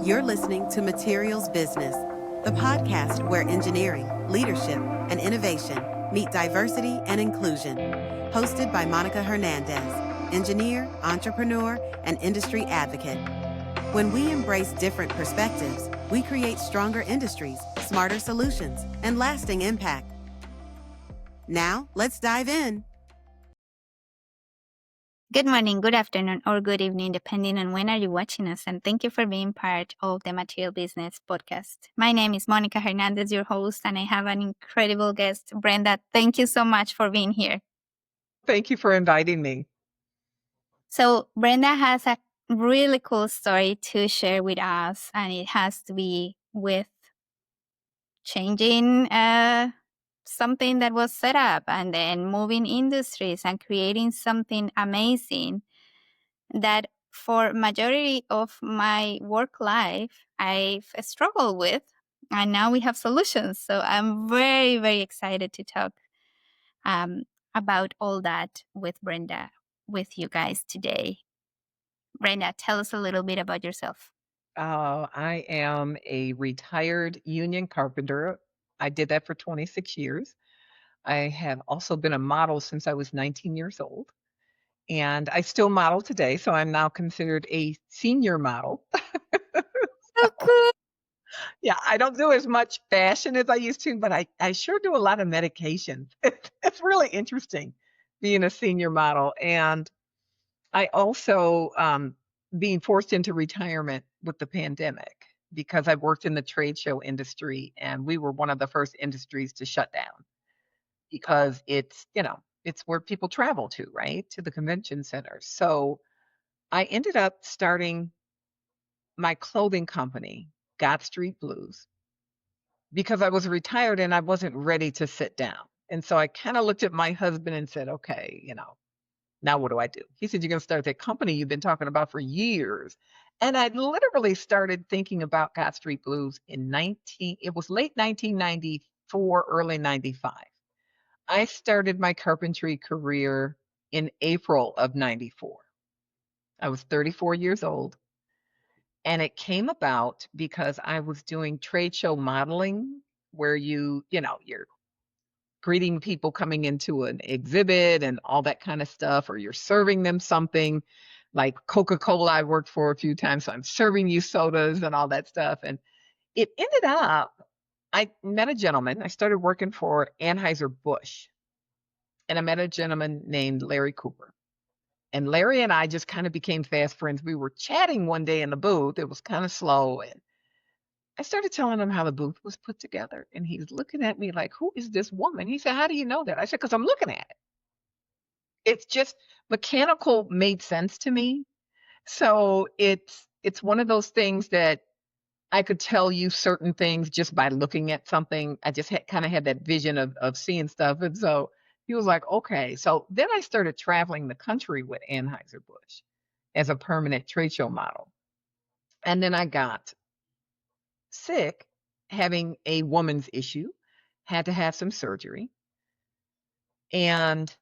You're listening to Materials Business, the podcast where engineering, leadership, and innovation meet diversity and inclusion. Hosted by Monica Hernandez, engineer, entrepreneur, and industry advocate. When we embrace different perspectives, we create stronger industries, smarter solutions, and lasting impact. Now, let's dive in. Good morning, good afternoon, or good evening, depending on when are you watching us, and thank you for being part of the Material Business podcast. My name is Monica Hernandez, your host, and I have an incredible guest, Brenda. Thank you so much for being here. Thank you for inviting me. So Brenda has a really cool story to share with us, and it has to be with changing something that was set up and then moving industries and creating something amazing that for majority of my work life I've struggled with, and now we have solutions. So I'm very, very excited to talk about all that with Brenda, with you guys today. Brenda, tell us a little bit about yourself. I am a retired union carpenter. I did that for 26 years. I have also been a model since I was 19 years old. And I still model today, so I'm now considered a senior model. So cool. Yeah, I don't do as much fashion as I used to, but I sure do a lot of medications. It's really interesting being a senior model. And I also being forced into retirement with the pandemic because I worked in the trade show industry, and we were one of the first industries to shut down because it's where people travel to, right? To the convention center. So I ended up starting my clothing company, God Street Blues, because I was retired and I wasn't ready to sit down. And so I kind of looked at my husband and said, okay, now what do I do? He said, you're going to start that company you've been talking about for years. And I literally started thinking about God Street Blues it was late 1994, early 95. I started my carpentry career in April of 94. I was 34 years old. And it came about because I was doing trade show modeling where you're greeting people coming into an exhibit and all that kind of stuff, or you're serving them something like Coca-Cola I worked for a few times. So I'm serving you sodas and all that stuff. And it ended up, I met a gentleman. I started working for Anheuser-Busch, and I met a gentleman named Larry Cooper. And Larry and I just kind of became fast friends. We were chatting one day in the booth. It was kind of slow. And I started telling him how the booth was put together. And he's looking at me like, who is this woman? He said, how do you know that? I said, because I'm looking at it. It's just mechanical made sense to me. So it's one of those things that I could tell you certain things just by looking at something. I just kind of had that vision of seeing stuff. And so he was like, okay. So then I started traveling the country with Anheuser-Busch as a permanent trade show model. And then I got sick, having a woman's issue, had to have some surgery, and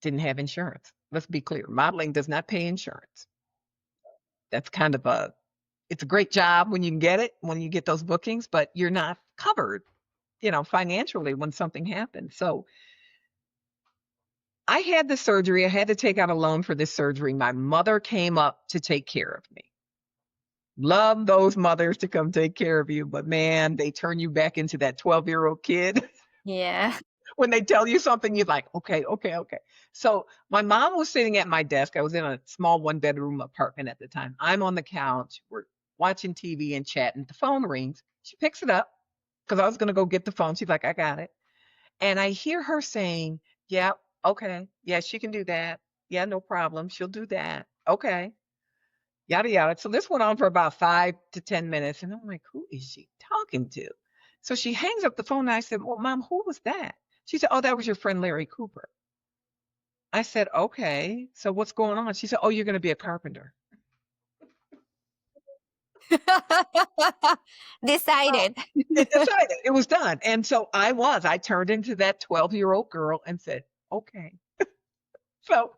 didn't have insurance. Let's be clear. Modeling does not pay insurance. That's kind of it's a great job when you can get it, when you get those bookings, but you're not covered, financially when something happens. So I had the surgery. I had to take out a loan for this surgery. My mother came up to take care of me. Love those mothers to come take care of you, but man, they turn you back into that 12-year-old kid. Yeah. When they tell you something, you're like, okay. So my mom was sitting at my desk. I was in a small 1-bedroom apartment at the time. I'm on the couch. We're watching TV and chatting. The phone rings. She picks it up because I was going to go get the phone. She's like, I got it. And I hear her saying, yeah, okay. Yeah, she can do that. Yeah, no problem. She'll do that. Okay. Yada, yada. So this went on for about 5 to 10 minutes. And I'm like, who is she talking to? So she hangs up the phone and I said, well, Mom, who was that? She said, oh, that was your friend Larry Cooper. I said, okay. So what's going on? She said, oh, you're going to be a carpenter. Decided. It decided. It was done. And so I turned into that 12-year-old girl and said, okay. So,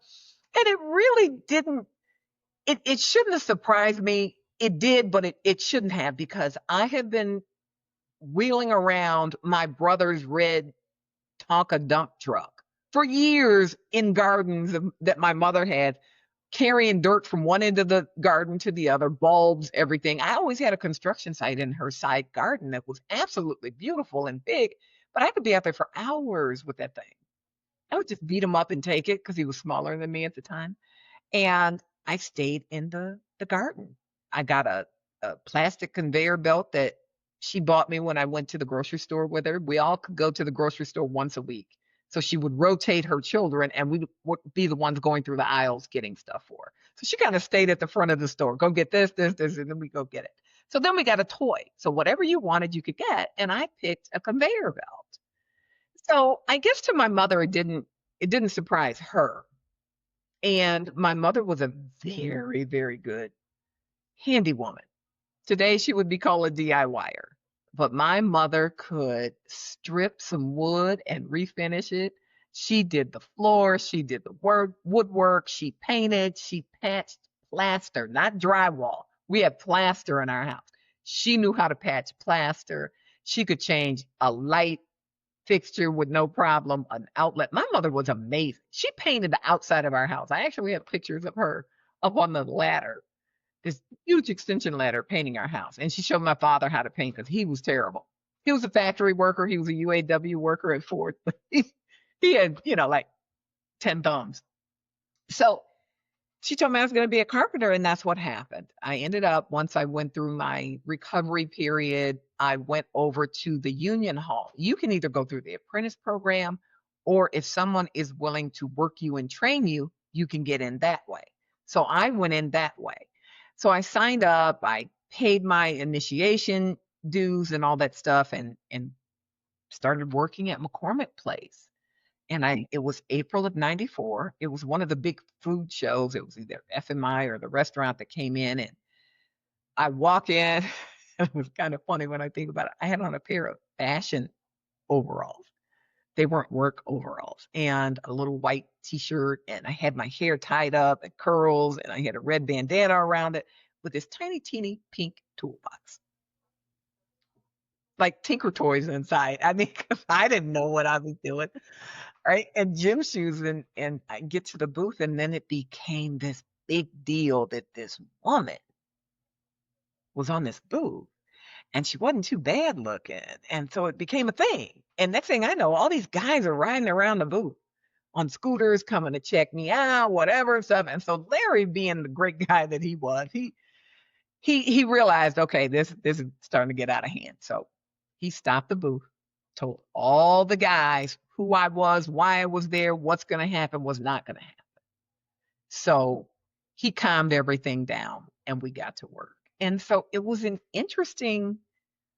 and it really didn't, it shouldn't have surprised me It did, but it shouldn't have, because I have been wheeling around my brother's red Tonka dump truck for years in gardens that my mother had, carrying dirt from one end of the garden to the other, bulbs, everything. I always had a construction site in her side garden that was absolutely beautiful and big, but I could be out there for hours with that thing. I would just beat him up and take it because he was smaller than me at the time. And I stayed in the garden. I got a plastic conveyor belt that she bought me when I went to the grocery store with her. We all could go to the grocery store once a week. So she would rotate her children, and we would be the ones going through the aisles getting stuff for her. So she kind of stayed at the front of the store. Go get this, and then we go get it. So then we got a toy. So whatever you wanted, you could get. And I picked a conveyor belt. So I guess to my mother, it didn't surprise her. And my mother was a very, very good handy woman. Today she would be called a DIYer. But my mother could strip some wood and refinish it. She did the floor, she did the woodwork, she painted, she patched plaster, not drywall. We had plaster in our house. She knew how to patch plaster. She could change a light fixture with no problem, an outlet. My mother was amazing. She painted the outside of our house. I actually have pictures of her up on the ladder, this huge extension ladder, painting our house. And she showed my father how to paint because he was terrible. He was a factory worker. He was a UAW worker at Ford. He had, like 10 thumbs. So she told me I was going to be a carpenter, and that's what happened. I ended up, once I went through my recovery period, I went over to the union hall. You can either go through the apprentice program, or if someone is willing to work you and train you, you can get in that way. So I went in that way. So I signed up, I paid my initiation dues and all that stuff, and started working at McCormick Place. And it was April of 94. It was one of the big food shows. It was either FMI or the restaurant that came in. And I walk in, and it was kind of funny when I think about it. I had on a pair of fashion overalls. They weren't work overalls, and a little white t-shirt. And I had my hair tied up and curls, and I had a red bandana around it with this tiny, teeny pink toolbox. Like Tinker Toys inside. I mean, 'cause I didn't know what I was doing. Right. And gym shoes, and I get to the booth, and then it became this big deal that this woman was on this booth, and she wasn't too bad looking. And so it became a thing. And next thing I know, all these guys are riding around the booth on scooters, coming to check me out, whatever stuff. And so Larry, being the great guy that he was, he realized, okay, this is starting to get out of hand. So he stopped the booth, told all the guys who I was, why I was there, what's going to happen, was not going to happen. So he calmed everything down, and we got to work. And so it was an interesting,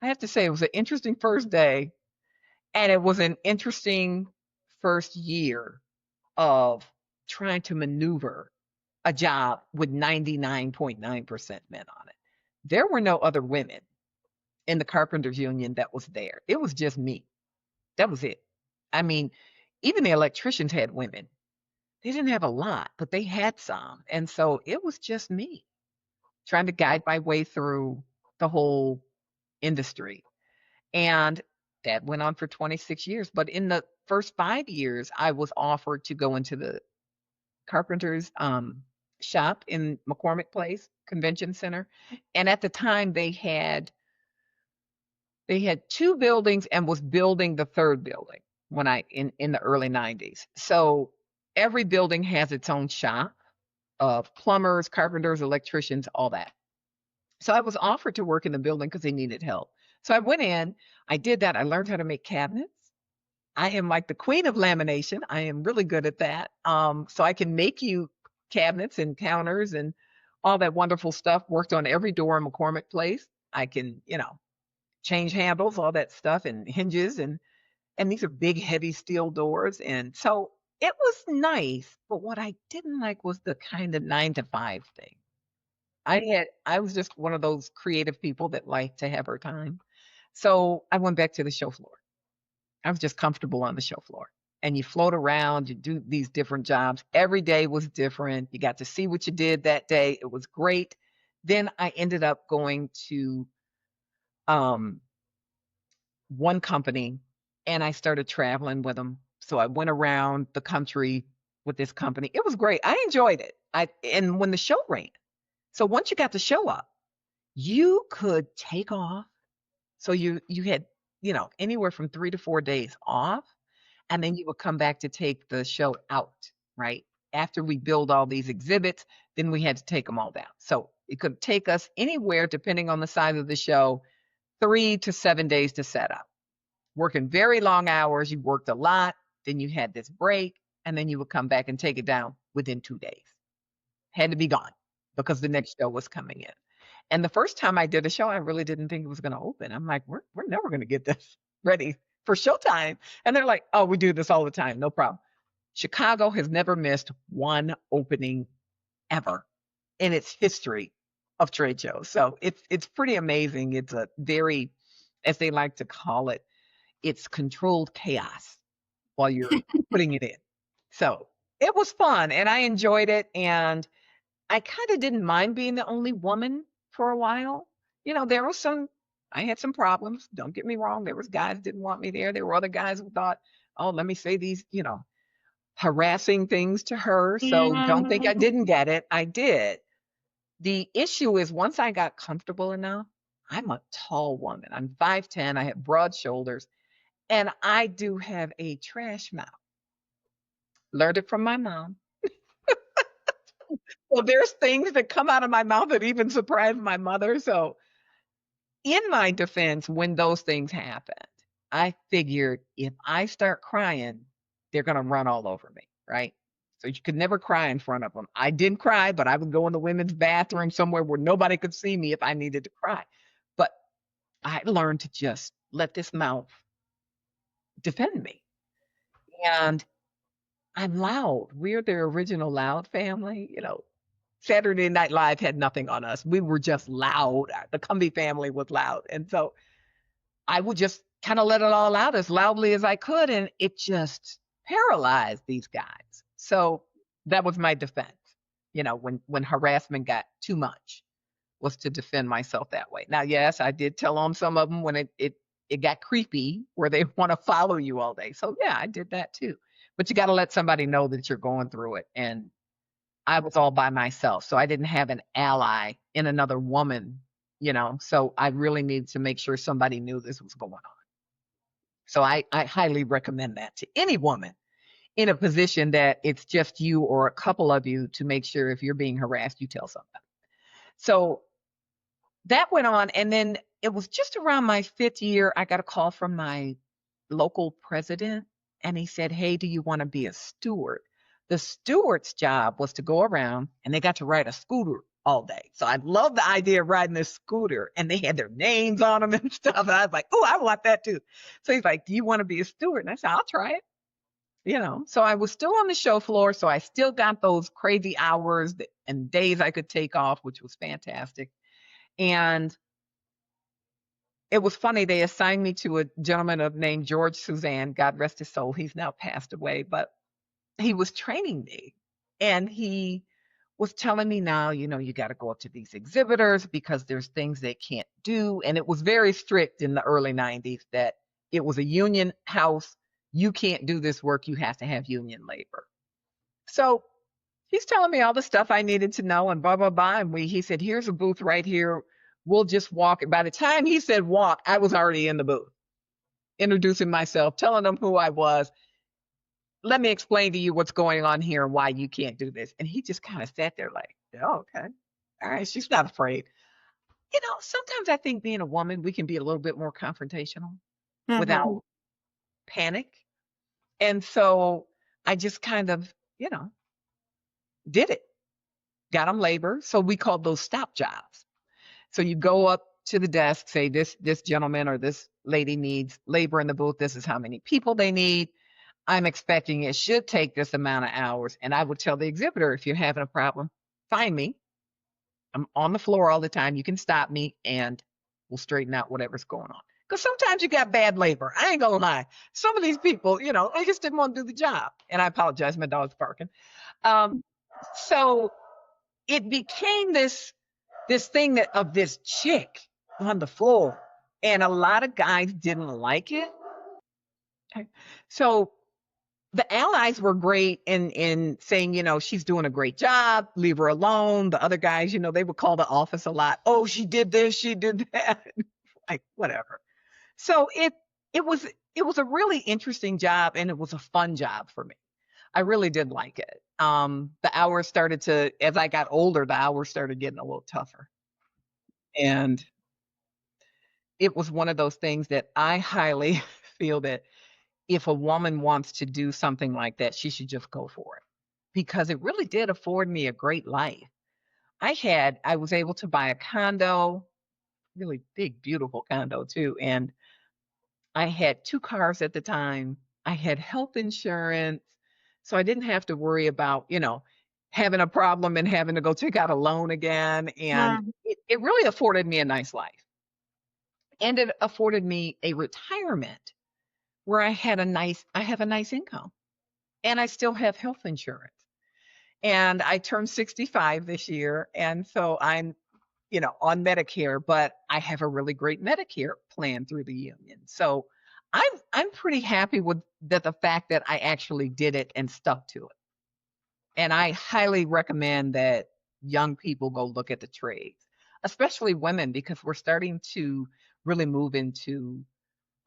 I have to say, it was an interesting first day, and it was an interesting first year of trying to maneuver a job with 99.9% men on it. There were no other women in the Carpenters Union that was there. It was just me. That was it. I mean, even the electricians had women. They didn't have a lot, but they had some. And so it was just me trying to guide my way through the whole industry. And that went on for 26 years. But in the first 5 years, I was offered to go into the Carpenter's shop in McCormick Place Convention Center. And at the time, they had 2 buildings and was building the 3rd building when in the early 90s. So every building has its own shop of plumbers, carpenters, electricians, all that. So I was offered to work in the building because they needed help. So I went in, I did that. I learned how to make cabinets. I am like the queen of lamination. I am really good at that. So I can make you cabinets and counters and all that wonderful stuff. Worked on every door in McCormick Place. I can, change handles, all that stuff, and hinges, and these are big, heavy steel doors. And so it was nice, but what I didn't like was the kind of 9 to 5 thing. I was just one of those creative people that like to have her time. So I went back to the show floor. I was just comfortable on the show floor. And you float around, you do these different jobs. Every day was different. You got to see what you did that day. It was great. Then I ended up going to um, one company and I started traveling with them. So I went around the country with this company. It was great. I enjoyed it. And when the show ran, so once you got the show up, you could take off. So you had, anywhere from 3 to 4 days off, and then you would come back to take the show out, right? After we build all these exhibits, then we had to take them all down. So it could take us anywhere, depending on the size of the show, 3 to 7 days to set up. Working very long hours, you worked a lot, then you had this break, and then you would come back and take it down within 2 days. Had to be gone because the next show was coming in. And the first time I did a show, I really didn't think it was going to open. I'm like, we're never going to get this ready for showtime. And they're like, oh, we do this all the time. No problem. Chicago has never missed one opening ever in its history of trade shows. So it's pretty amazing. It's a very, as they like to call it, it's controlled chaos while you're putting it in. So it was fun and I enjoyed it. And I kind of didn't mind being the only woman for a while. There was I had some problems. Don't get me wrong. There was guys who didn't want me there. There were other guys who thought, oh, let me say these, harassing things to her. So don't think I didn't get it. I did. The issue is once I got comfortable enough, I'm a tall woman. I'm 5'10". I have broad shoulders and I do have a trash mouth. Learned it from my mom. Well, there's things that come out of my mouth that even surprise my mother. So in my defense, when those things happened, I figured if I start crying, they're going to run all over me, right? So you could never cry in front of them. I didn't cry, but I would go in the women's bathroom somewhere where nobody could see me if I needed to cry. But I learned to just let this mouth defend me. And I'm loud. We're the original loud family. Saturday Night Live had nothing on us. We were just loud. The Cumby family was loud. And so I would just kind of let it all out as loudly as I could. And it just paralyzed these guys. So that was my defense. When harassment got too much, was to defend myself that way. Now, yes, I did tell on some of them when it got creepy where they want to follow you all day. So yeah, I did that too. But you got to let somebody know that you're going through it. And I was all by myself. So I didn't have an ally in another woman, so I really needed to make sure somebody knew this was going on. So I highly recommend that to any woman in a position that it's just you or a couple of you, to make sure if you're being harassed, you tell somebody. So that went on. And then it was just around my 5th year, I got a call from my local president and he said, hey, do you want to be a steward? The steward's job was to go around and they got to ride a scooter all day. So I love the idea of riding this scooter and they had their names on them and stuff. And I was like, oh, I want that too. So he's like, do you want to be a steward? And I said, I'll try it. So I was still on the show floor. So I still got those crazy hours and days I could take off, which was fantastic. And it was funny. They assigned me to a gentleman named George Suzanne. God rest his soul. He's now passed away, but he was training me and he was telling me now, you got to go up to these exhibitors because there's things they can't do. And it was very strict in the early 90s that it was a union house. You can't do this work. You have to have union labor. So he's telling me all the stuff I needed to know and blah, blah, blah. And he said, here's a booth right here. We'll just walk. By the time he said walk, I was already in the booth, introducing myself, telling them who I was. Let me explain to you what's going on here and why you can't do this. And he just kind of sat there like, oh, okay. All right. She's not afraid. Sometimes I think being a woman, we can be a little bit more confrontational without panic. And so I just kind of, did it. Got them labor. So we called those stop jobs. So you go up to the desk, say this gentleman or this lady needs labor in the booth. This is how many people they need. I'm expecting it should take this amount of hours. And I would tell the exhibitor, if you're having a problem, find me. I'm on the floor all the time. You can stop me and we'll straighten out whatever's going on. Because sometimes you got bad labor. I ain't gonna lie. Some of these people, they just didn't want to do the job. And I apologize, my dog's barking. So it became this this thing that of this chick on the floor. And a lot of guys didn't like it. Okay. So the allies were great in saying, she's doing a great job, leave her alone. The other guys, they would call the office a lot. Oh, she did this, she did that. Like, whatever. So it was a really interesting job, and it was a fun job for me. I really did like it. The hours started to, as I got older, the hours started getting a little tougher. And it was one of those things that I highly feel that if a woman wants to do something like that, she should just go for it, because it really did afford me a great life. I was able to buy a condo, really big, beautiful condo too. And I had 2 cars at the time. I had health insurance, so I didn't have to worry about, having a problem and having to go take out a loan again. And it really afforded me a nice life. And it afforded me a retirement where I have a nice income, and I still have health insurance. And I turned 65 this year, and so I'm, on Medicare, but I have a really great Medicare plan through the union. So I'm pretty happy with the fact that I actually did it and stuck to it. And I highly recommend that young people go look at the trades, especially women, because we're starting to really move into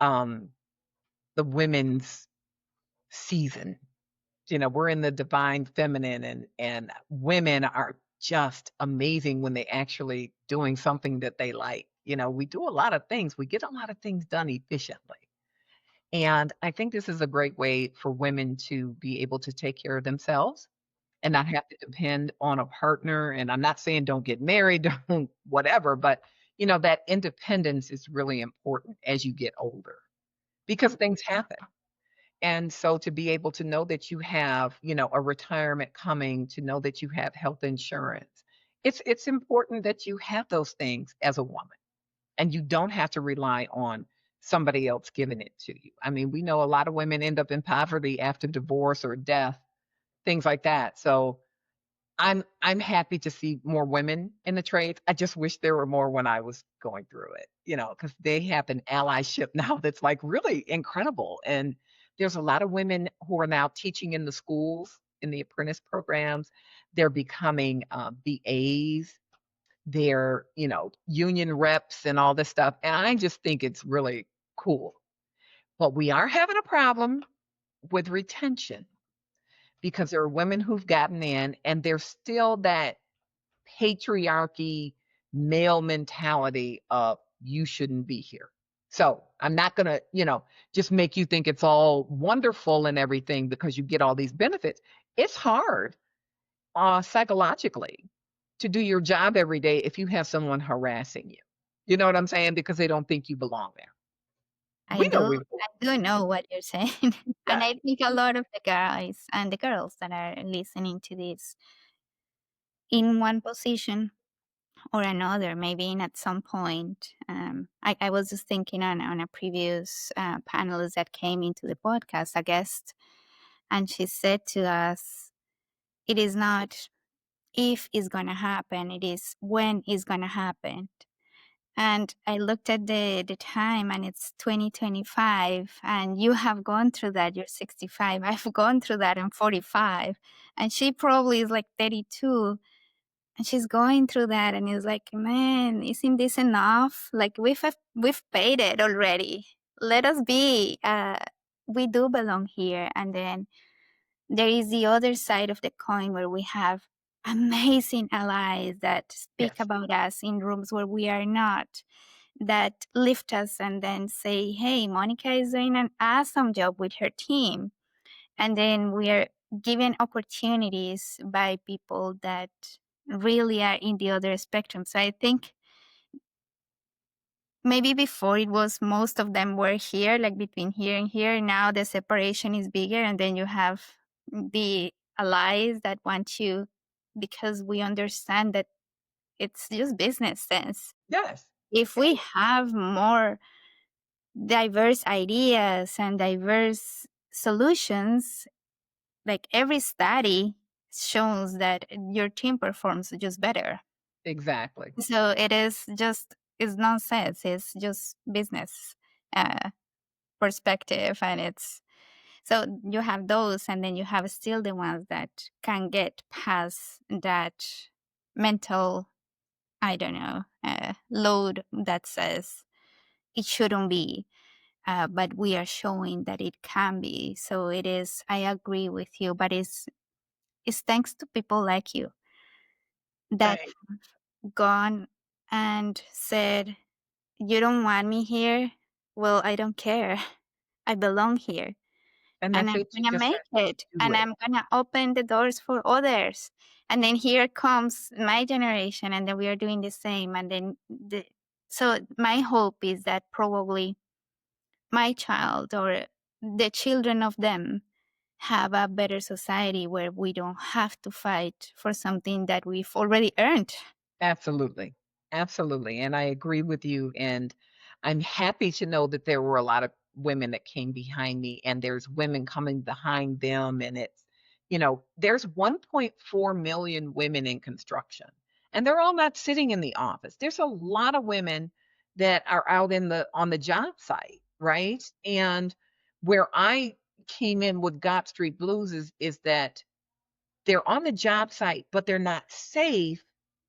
the women's season. We're in the divine feminine, and women are just amazing when they actually doing something that they like. We do a lot of things. We get a lot of things done efficiently. And I think this is a great way for women to be able to take care of themselves and not have to depend on a partner. And I'm not saying don't get married, don't whatever, but that independence is really important as you get older, because things happen. And so to be able to know that you have, a retirement coming, to know that you have health insurance, it's important that you have those things as a woman, and you don't have to rely on somebody else giving it to you. I mean, we know a lot of women end up in poverty after divorce or death, things like that. So I'm happy to see more women in the trades. I just wish there were more when I was going through it, because they have an allyship now that's like really incredible. And there's a lot of women who are now teaching in the schools, in the apprentice programs. They're becoming BAs. They're, union reps and all this stuff. And I just think it's really cool. But we are having a problem with retention, because there are women who've gotten in, and there's still that patriarchy, male mentality of you shouldn't be here. So I'm not going to, just make you think it's all wonderful and everything because you get all these benefits. It's hard psychologically to do your job every day if you have someone harassing you. You know what I'm saying? Because they don't think you belong there. I do know what you're saying. And I think a lot of the guys and the girls that are listening to this, in one position or another, maybe in at some point. I was just thinking on a previous panelist that came into the podcast, a guest, and she said to us, it is not if it's going to happen, it is when it's going to happen. And I looked at the time, and it's 2025, and you have gone through that. You're 65. I've gone through that. I'm 45. And she probably is like 32. And she's going through that, and it's like, man, isn't this enough? Like, we've paid it already. Let us be. We do belong here. And then there is the other side of the coin, where we have amazing allies that speak about us in rooms where we are not, that lift us and then say, hey, Monica is doing an awesome job with her team. And then we are given opportunities by people that really are in the other spectrum. So I think maybe before it was most of them were here, like between here and here. Now the separation is bigger, and then you have the allies that want you, because we understand that it's just business sense. Yes. If we have more diverse ideas and diverse solutions, like every study shows that your team performs just better. Exactly. So it's nonsense. It's just business uh, perspective, and it's so you have those, and then you have still the ones that can get past that mental, I don't know, load that says it shouldn't be. But we are showing that it can be. So it is. I agree with you, but it's thanks to people like you that Right. gone and said, "You don't want me here? Well, I don't care. I belong here, And and that's I'm it. You gonna just make have it, to do and it. I'm gonna open the doors for others." And then here comes my generation, and then we are doing the same. And then so my hope is that probably my child or the children of them have a better society where we don't have to fight for something that we've already earned. Absolutely. Absolutely. And I agree with you. And I'm happy to know that there were a lot of women that came behind me, and there's women coming behind them. And there's 1.4 million women in construction, and they're all not sitting in the office. There's a lot of women that are out on the job site, right? And where I came in with Gop Street Blues is that they're on the job site, but they're not safe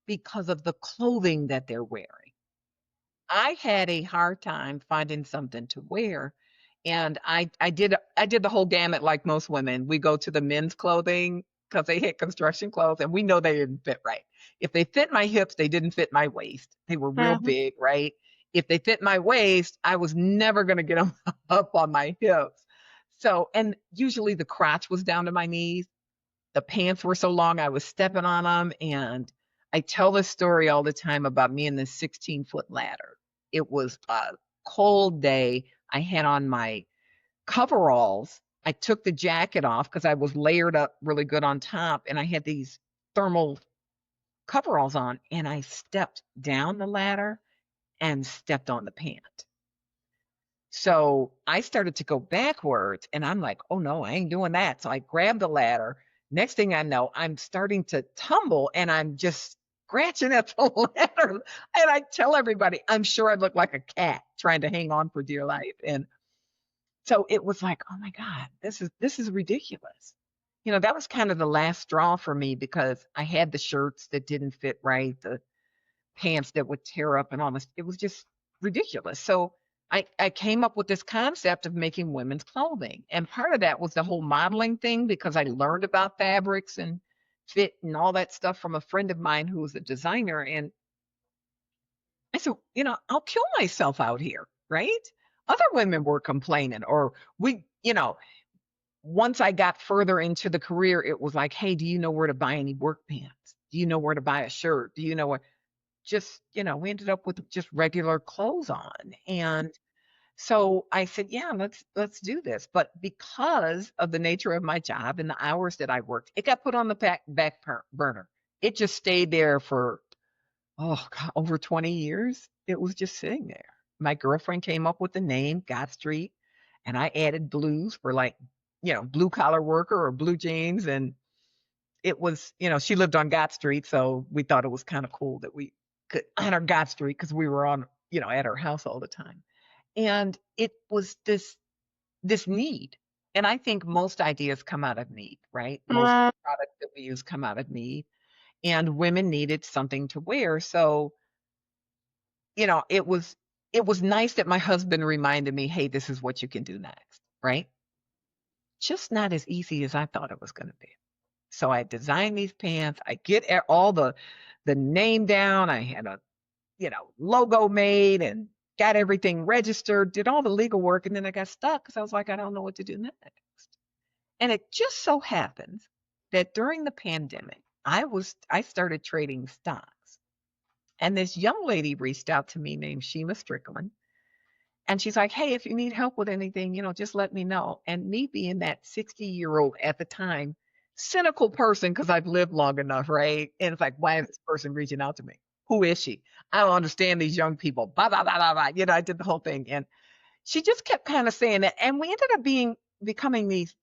because of the clothing that they're wearing. I had a hard time finding something to wear, and I did the whole gamut like most women. We go to the men's clothing because they had construction clothes, and we know they didn't fit right. If they fit my hips, they didn't fit my waist. They were real Mhm. big, right? If they fit my waist, I was never going to get them up on my hips. So, and usually the crotch was down to my knees. The pants were so long, I was stepping on them. And I tell this story all the time about me and this 16-foot ladder. It was a cold day. I had on my coveralls. I took the jacket off because I was layered up really good on top, and I had these thermal coveralls on, and I stepped down the ladder and stepped on the pant. So I started to go backwards, and I'm like, oh no, I ain't doing that. So I grabbed the ladder. Next thing I know, I'm starting to tumble, and I'm just scratching at the ladder. And I tell everybody, I'm sure I look like a cat trying to hang on for dear life. And so it was like, oh my God, this is ridiculous. That was kind of the last straw for me because I had the shirts that didn't fit right, the pants that would tear up and all this. It was just ridiculous. So I came up with this concept of making women's clothing. And part of that was the whole modeling thing because I learned about fabrics and fit and all that stuff from a friend of mine who was a designer. And I said, I'll kill myself out here, right? Other women were complaining, or once I got further into the career, it was like, hey, do you know where to buy any work pants? Do you know where to buy a shirt? Do you know where? Just, we ended up with just regular clothes on. And so I said, yeah, let's do this. But because of the nature of my job and the hours that I worked, it got put on the burner. It just stayed there for, oh God, over 20 years. It was just sitting there. My girlfriend came up with the name Gott Street, and I added blues for like, blue collar worker or blue jeans. And it was, she lived on Gott Street, so we thought it was kind of cool that we could honor Gott Street because we were on, at her house all the time. And it was this need. And I think most ideas come out of need, right? Most Right. products that we use come out of need. And women needed something to wear. So, it was nice that my husband reminded me, hey, this is what you can do next, right? Just not as easy as I thought it was going to be. So I designed these pants. I get all the name down. I had a, logo made and got everything registered, did all the legal work, and then I got stuck because I was like, I don't know what to do next. And it just so happens that during the pandemic, I started trading stocks. And this young lady reached out to me named Sheila Strickland. And she's like, hey, if you need help with anything, just let me know. And me being that 60-year-old at the time, cynical person, because I've lived long enough, right? And it's like, why is this person reaching out to me? Who is she? I don't understand these young people. Blah, blah, blah, blah, blah. I did the whole thing. And she just kept kind of saying that. And we ended up becoming these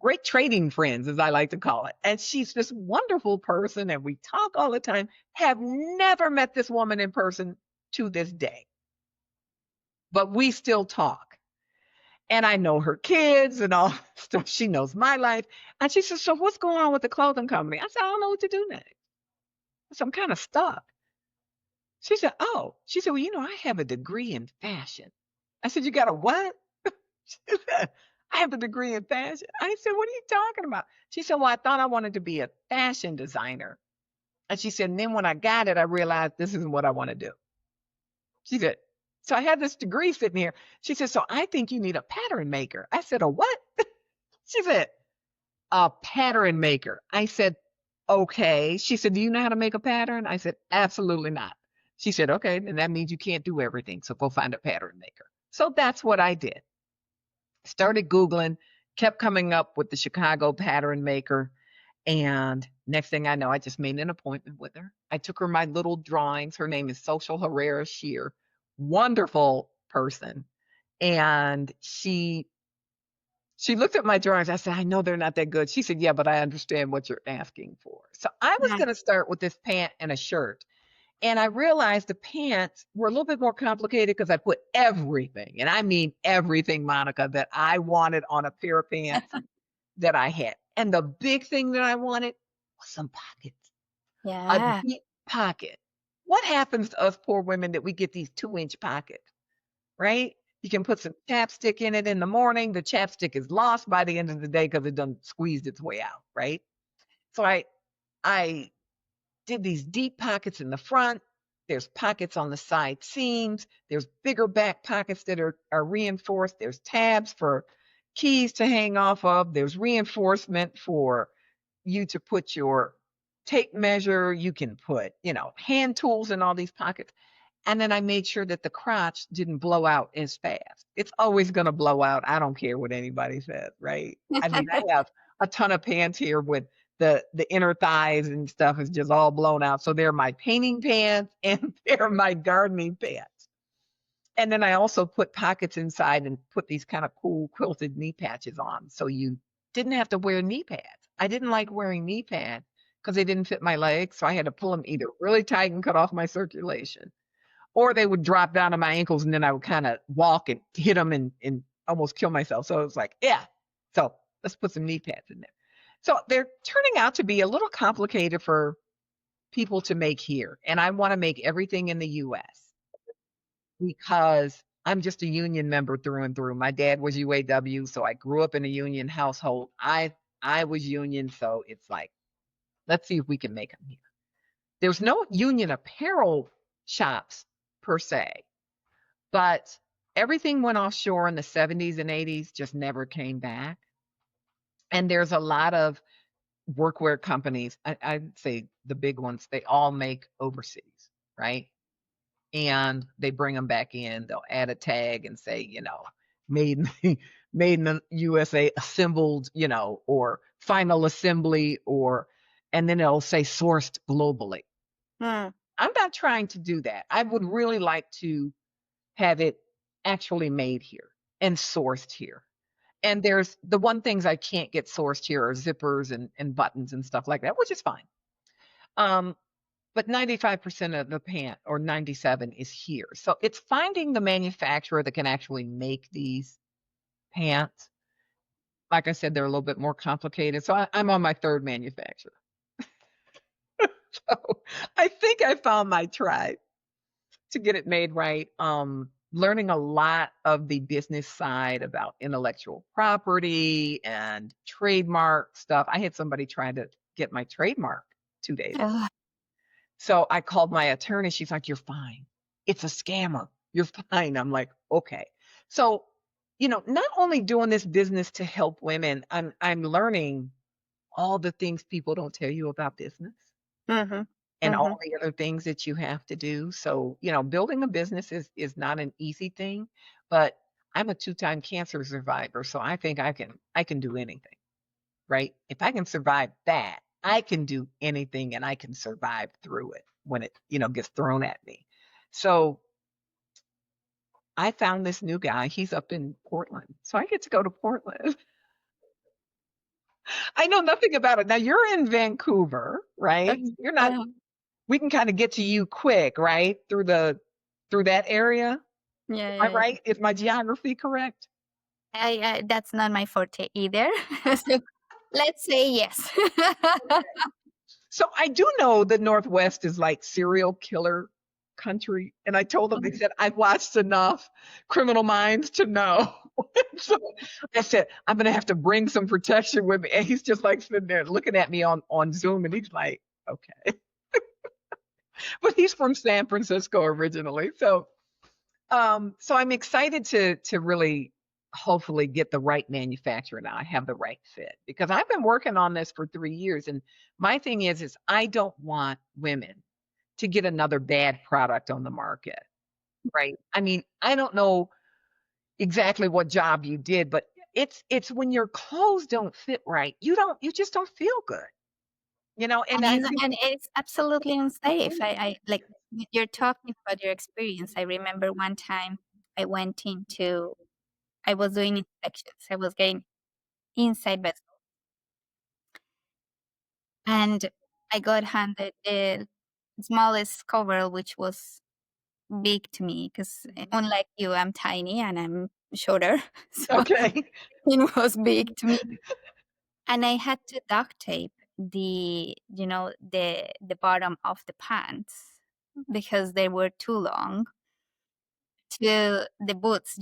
great trading friends, as I like to call it. And she's this wonderful person, and we talk all the time. Have never met this woman in person to this day, but we still talk. And I know her kids and all stuff. She knows my life. And she says, "So what's going on with the clothing company?" I said, "I don't know what to do next. So I'm kind of stuck." She said, "Oh," she said, "Well, I have a degree in fashion." I said, "You got a what?" She said, "I have a degree in fashion." I said, "What are you talking about?" She said, "Well, I thought I wanted to be a fashion designer." And she said, "And then when I got it, I realized this isn't what I want to do." She said, "So I had this degree sitting here." She said, "So I think you need a pattern maker." I said, "A what?" She said, "A pattern maker." I said, "Okay." She said, "Do you know how to make a pattern?" I said, "Absolutely not." She said, "Okay, then that means you can't do everything. So go find a pattern maker." So that's what I did. Started Googling, kept coming up with the Chicago pattern maker. And next thing I know, I just made an appointment with her. I took her my little drawings. Her name is Social Herrera Shear. Wonderful person. And she looked at my drawings. I said, "I know they're not that good." She said, "Yeah, but I understand what you're asking for." So I was going to start with this pant and a shirt. And I realized the pants were a little bit more complicated because I put everything, and I mean everything, Monica, that I wanted on a pair of pants that I had. And the big thing that I wanted was some pockets, a Yeah. deep pocket. What happens to us poor women that we get these 2-inch pockets, right? You can put some chapstick in it in the morning. The chapstick is lost by the end of the day because it done squeezed its way out, right? So I did these deep pockets in the front. There's pockets on the side seams. There's bigger back pockets that are reinforced. There's tabs for keys to hang off of. There's reinforcement for you to put your tape measure. You can put, hand tools in all these pockets. And then I made sure that the crotch didn't blow out as fast. It's always going to blow out. I don't care what anybody says, right? I mean, I have a ton of pants here with the inner thighs and stuff is just all blown out. So they're my painting pants and they're my gardening pants. And then I also put pockets inside and put these kind of cool quilted knee patches on. So you didn't have to wear knee pads. I didn't like wearing knee pads because they didn't fit my legs. So I had to pull them either really tight and cut off my circulation, or they would drop down to my ankles and then I would kind of walk and hit them and almost kill myself. So it was like, yeah. So let's put some knee pads in there. So they're turning out to be a little complicated for people to make here. And I want to make everything in the US because I'm just a union member through and through. My dad was UAW, so I grew up in a union household. I was union, so it's like, let's see if we can make them here. There's no union apparel shops per se, but everything went offshore in the 70s and 80s, just never came back. And there's a lot of workwear companies, I'd say the big ones, they all make overseas, right? And they bring them back in. They'll add a tag and say, made made in the USA, assembled, or final assembly, and then it'll say sourced globally. I'm not trying to do that. I would really like to have it actually made here and sourced here. And there's the one things I can't get sourced here are zippers and buttons and stuff like that, which is fine. But 95% of the pant, or 97, is here. So it's finding the manufacturer that can actually make these pants. Like I said, they're a little bit more complicated. So I'm on my third manufacturer. So I think I found my tribe to get it made right. Learning a lot of the business side about intellectual property and trademark stuff. I had somebody trying to get my trademark 2 days ago. Ugh. So I called my attorney. She's like, "You're fine. It's a scammer. You're fine." I'm like, "Okay." So, not only doing this business to help women, I'm learning all the things people don't tell you about business Mm-hmm. and Mm-hmm. all the other things that you have to do. So, building a business is not an easy thing, but I'm a 2-time cancer survivor, so I think I can do anything, right? If I can survive that, I can do anything and I can survive through it when it, gets thrown at me. So I found this new guy. He's up in Portland. So I get to go to Portland. I know nothing about it. Now you're in Vancouver, right? Okay. You're not, we can kind of get to you quick, right? Through that area. Yeah, Am I yeah, yeah. right? Is my geography correct? I that's not my forte either. So let's say yes. So I do know the Northwest is like serial killer country. And I told them, they said, I've watched enough Criminal Minds to know. So I said, I'm going to have to bring some protection with me. And he's just like sitting there looking at me on Zoom. And he's like, okay. But he's from San Francisco originally. So I'm excited to really hopefully get the right manufacturer now. I have the right fit because I've been working on this for 3 years. And my thing is I don't want women to get another bad product on the market, right? I mean, I don't know exactly what job you did, but it's when your clothes don't fit right, you just don't feel good, and I think And it's absolutely unsafe. I like you're talking about your experience. I remember one time I went into I was doing inspections. I was getting inside vessels, and I got handed the smallest coverall, which was big to me because unlike you, I'm tiny and I'm shorter, so okay. it was big to me. And I had to duct tape the bottom of the pants because they were too long to the boots.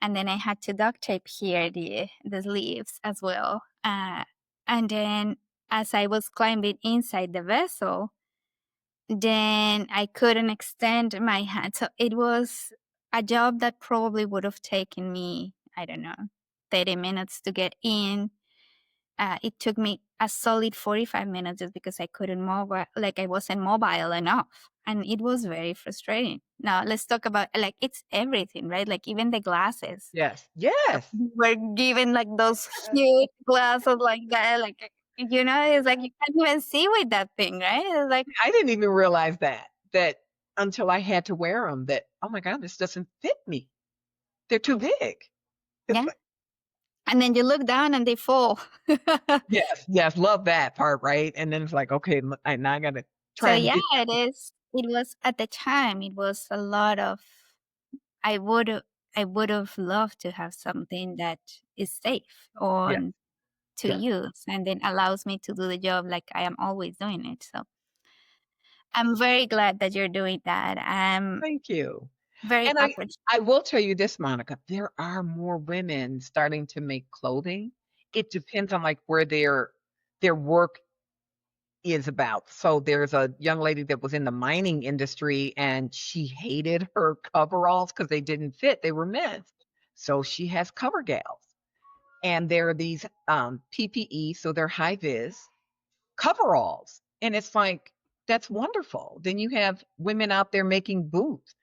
And then I had to duct tape here the sleeves as well. And then as I was climbing inside the vessel, then I couldn't extend my hand. So it was a job that probably would have taken me, I don't know, 30 minutes to get in. It took me a solid 45 minutes just because I couldn't mobile, like I wasn't mobile enough. And it was very frustrating. Now let's talk about like it's everything, right? Like even the glasses. Yes. Yes. We're given like those huge glasses like that, like it's like you can't even see with that thing, right? It's like I didn't even realize that until I had to wear them, that, oh my God, this doesn't fit me. They're too big. It's yeah. like, And then you look down and they fall. yes, yes, love that part, right? And then it's like, okay, now I got to So try and yeah, get. it is. It was at the time. It was a lot of. I would. I would have loved to have something that is safe Yes, on to yes. use, and then allows me to do the job like I am always doing it. So I'm very glad that you're doing that. I'm Thank you. very And I appreciative. I will tell you this, Monica, there are more women starting to make clothing. It depends on like where their work is about. So there's a young lady that was in the mining industry and she hated her coveralls because they didn't fit. They were men's. So she has cover gals. And there are these PPE, so they're high vis coveralls. And it's like, that's wonderful. Then you have women out there making boots.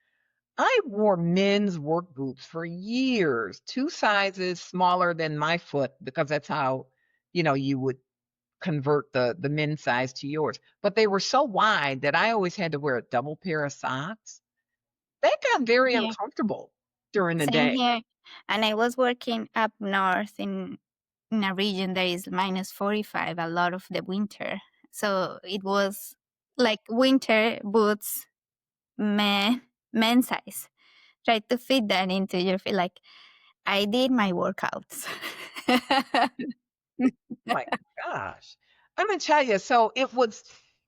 I wore men's work boots for years, 2 sizes smaller than my foot, because that's how, you would convert the men's size to yours. But they were so wide that I always had to wear a double pair of socks. That got very Yeah, uncomfortable during the same day. here. And I was working up north in a region that is minus 45 a lot of the winter. So it was like winter boots, men size. Try to fit that into your feet. Like I did my workouts. My gosh. I'm gonna tell you, so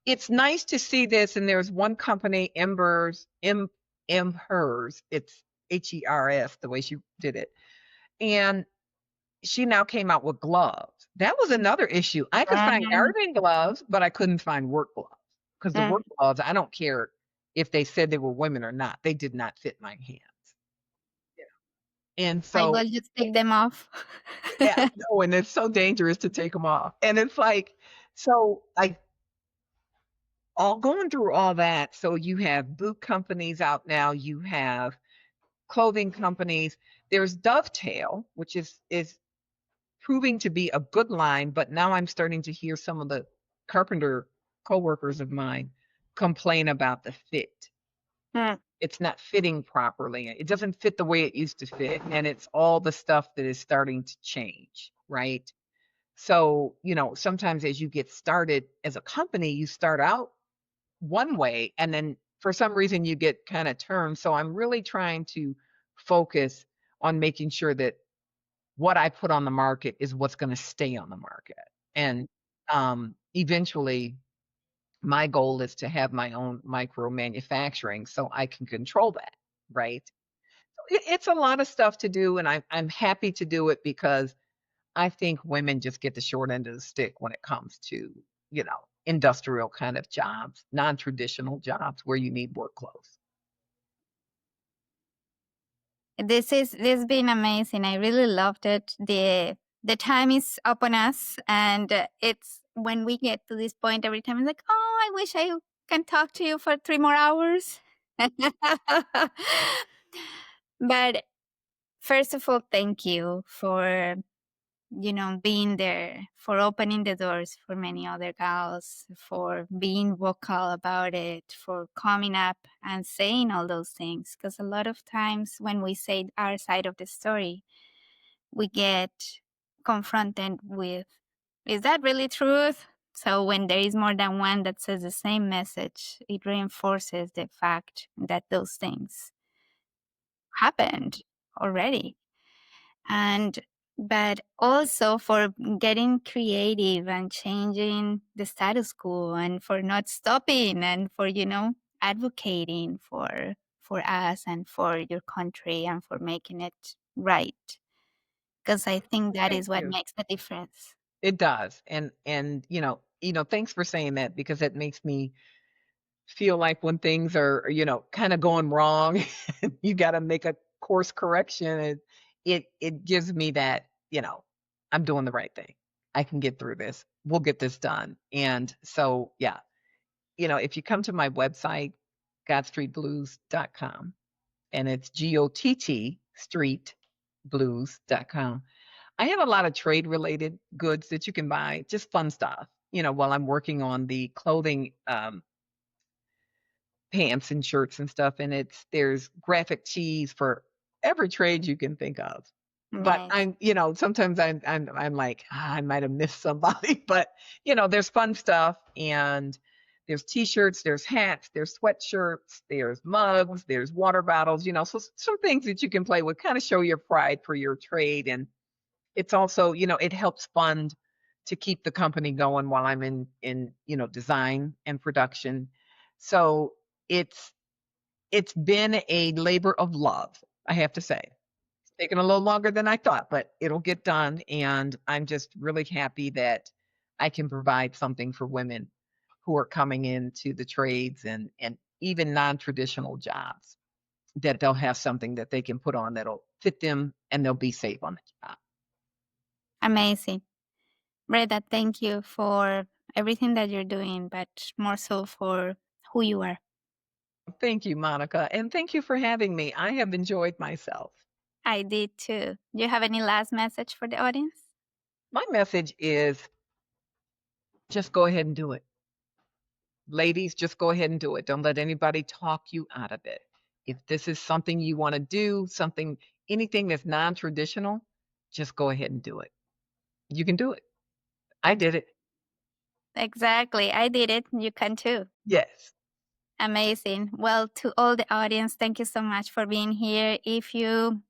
it's nice to see this. And there's one company, Hers, it's Hers, the way she did it. And she now came out with gloves. That was another issue. I could find Mhm. gardening gloves, but I couldn't find work gloves. Because the Mm. work gloves, I don't care if they said they were women or not, they did not fit my hands. And I so, will just take them off. yeah, no, and it's so dangerous to take them off. And it's like, so I all going through all that. So you have boot companies out now, you have clothing companies. There's Dovetail, which is proving to be a good line, but now I'm starting to hear some of the Carpenter coworkers of mine complain about the fit. Mm. It's not fitting properly. It doesn't fit the way it used to fit, and it's all the stuff that is starting to change, right? So, sometimes as you get started as a company, you start out one way and then for some reason you get kind of turned. So I'm really trying to focus on making sure that what I put on the market is what's going to stay on the market. And eventually my goal is to have my own micro manufacturing so I can control that, right? It's a lot of stuff to do, and I'm happy to do it because I think women just get the short end of the stick when it comes to, industrial kind of jobs, non-traditional jobs where you need work clothes. This been amazing. I really loved it. The time is upon us, and it's when we get to this point every time. I'm like, oh, I wish I can talk to you for 3 more hours. But first of all, thank you for being there, for opening the doors for many other gals, for being vocal about it, for coming up and saying all those things. Because a lot of times when we say our side of the story, we get confronted with, is that really truth? So when there is more than one that says the same message, it reinforces the fact that those things happened already. But also for getting creative and changing the status quo, and for not stopping, and for advocating for us and for your country and for making it right, because I think that Thank is what you. makes the difference. It does. And thanks for saying that because it makes me feel like when things are, kind of going wrong, you got to make a course correction. And it gives me that, I'm doing the right thing. I can get through this. We'll get this done. And so, yeah, if you come to my website, godstreetblues.com, and it's GOTT streetblues.com. I have a lot of trade related goods that you can buy, just fun stuff, while I'm working on the clothing pants and shirts and stuff. And there's graphic tees for every trade you can think of. But Nice. sometimes I'm like, I might have missed somebody, but there's fun stuff, and there's t-shirts, there's hats, there's sweatshirts, there's mugs, there's water bottles, so some things that you can play with, kind of show your pride for your trade. And it's also, it helps fund to keep the company going while I'm in design and production. So it's been a labor of love, I have to say. It's taken a little longer than I thought, but it'll get done. And I'm just really happy that I can provide something for women who are coming into the trades and even non-traditional jobs, that they'll have something that they can put on that'll fit them and they'll be safe on the job. Amazing. Brenda, thank you for everything that you're doing, but more so for who you are. Thank you, Monica. And thank you for having me. I have enjoyed myself. I did too. Do you have any last message for the audience? My message is just go ahead and do it. Ladies, just go ahead and do it. Don't let anybody talk you out of it. If this is something you want to do, anything that's non-traditional, just go ahead and do it. You can do it. I did it. Exactly. I did it. You can too. Yes. Amazing. Well, to all the audience, thank you so much for being here. If you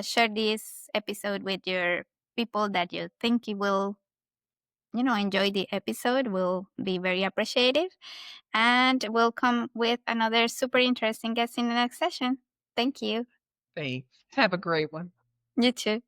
share this episode with your people that you think you will, enjoy the episode, we'll be very appreciative. And we'll come with another super interesting guest in the next session. Thank you. Thanks. Have a great one. You too.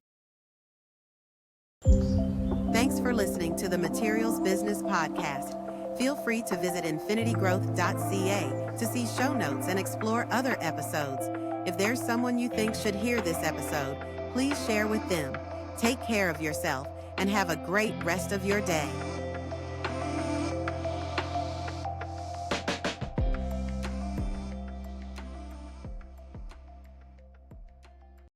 Thanks for listening to the Materials Business Podcast. Feel free to visit infinitygrowth.ca to see show notes and explore other episodes. If there's someone you think should hear this episode, please share with them. Take care of yourself and have a great rest of your day.